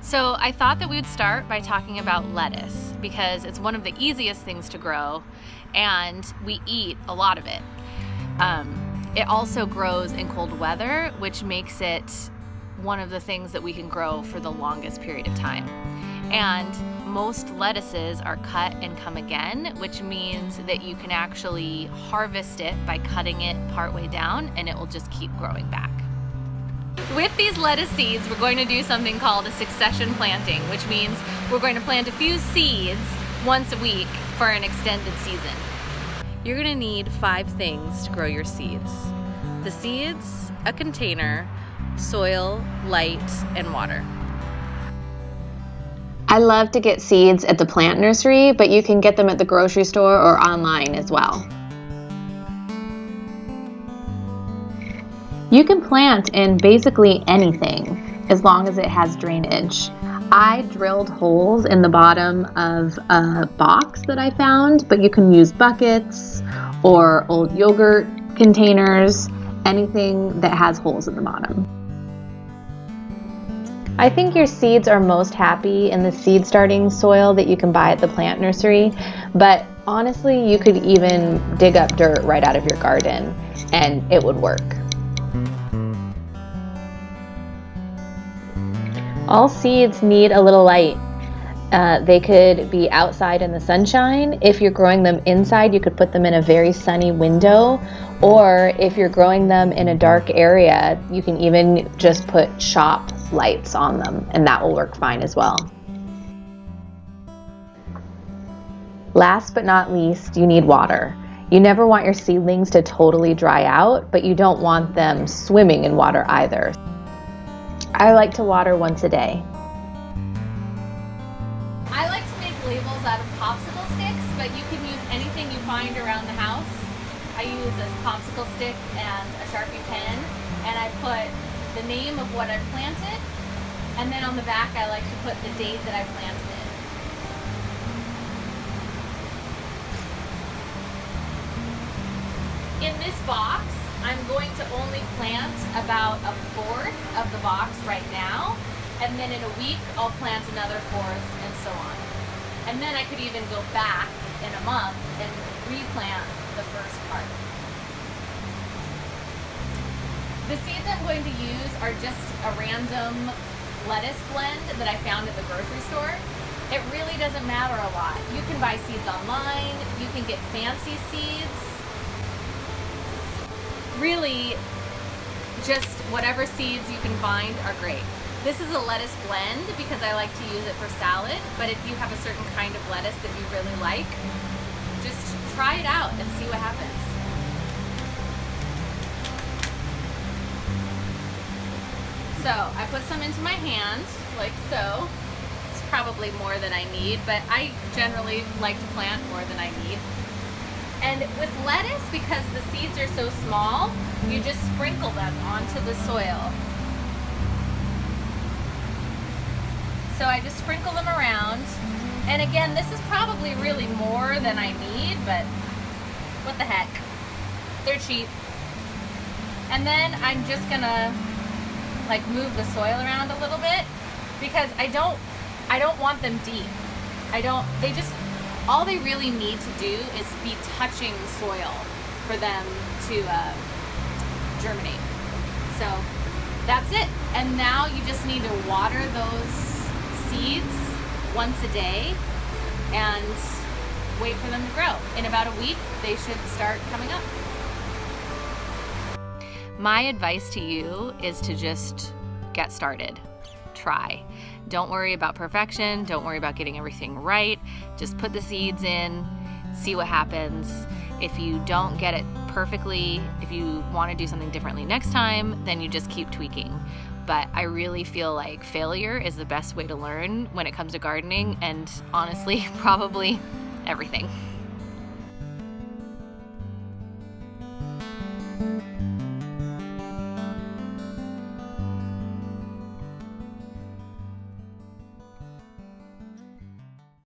So I thought that we would start by talking about lettuce because it's one of the easiest things to grow and we eat a lot of it. It also grows in cold weather, which makes it one of the things that we can grow for the longest period of time. And most lettuces are cut and come again, which means that you can actually harvest it by cutting it partway down and it will just keep growing back. With these lettuce seeds, we're going to do something called a succession planting, which means we're going to plant a few seeds once a week for an extended season. You're going to need 5 things to grow your seeds. The seeds, a container, soil, light, and water. I love to get seeds at the plant nursery, but you can get them at the grocery store or online as well. You can plant in basically anything as long as it has drainage. I drilled holes in the bottom of a box that I found, but you can use buckets or old yogurt containers, anything that has holes in the bottom. I think your seeds are most happy in the seed starting soil that you can buy at the plant nursery, but honestly, you could even dig up dirt right out of your garden and it would work. All seeds need a little light. They could be outside in the sunshine. If you're growing them inside, you could put them in a very sunny window. Or if you're growing them in a dark area, you can even just put shop lights on them, and that will work fine as well. Last but not least, you need water. You never want your seedlings to totally dry out, but you don't want them swimming in water either. I like to water once a day. I like to make labels out of popsicle sticks, but you can use anything you find around the house. I use a popsicle stick and a Sharpie pen, and I put the name of what I planted, and then on the back I like to put the date that I planted it. In this box, I'm going to only plant about 1/4 of the box right now, and then in a week I'll plant another 1/4 and so on. And then I could even go back in a month and replant the first part. The seeds I'm going to use are just a random lettuce blend that I found at the grocery store. It really doesn't matter a lot. You can buy seeds online, you can get fancy seeds. Really, just whatever seeds you can find are great. This is a lettuce blend because I like to use it for salad, but if you have a certain kind of lettuce that you really like, just try it out and see what happens. So I put some into my hand, like so. It's probably more than I need, but I generally like to plant more than I need. And with lettuce, because the seeds are so small, you just sprinkle them onto the soil. So I just sprinkle them around. And again, this is probably really more than I need, but what the heck? They're cheap. And then I'm just gonna like move the soil around a little bit because I don't want them deep. All they really need to do is be touching the soil for them to germinate. So that's it. And now you just need to water those seeds once a day and wait for them to grow. In about a week, they should start coming up. My advice to you is to just get started. Try. Don't worry about perfection. Don't worry about getting everything right. Just put the seeds in, see what happens. If you don't get it perfectly, if you want to do something differently next time, then you just keep tweaking. But I really feel like failure is the best way to learn when it comes to gardening, and honestly, probably everything.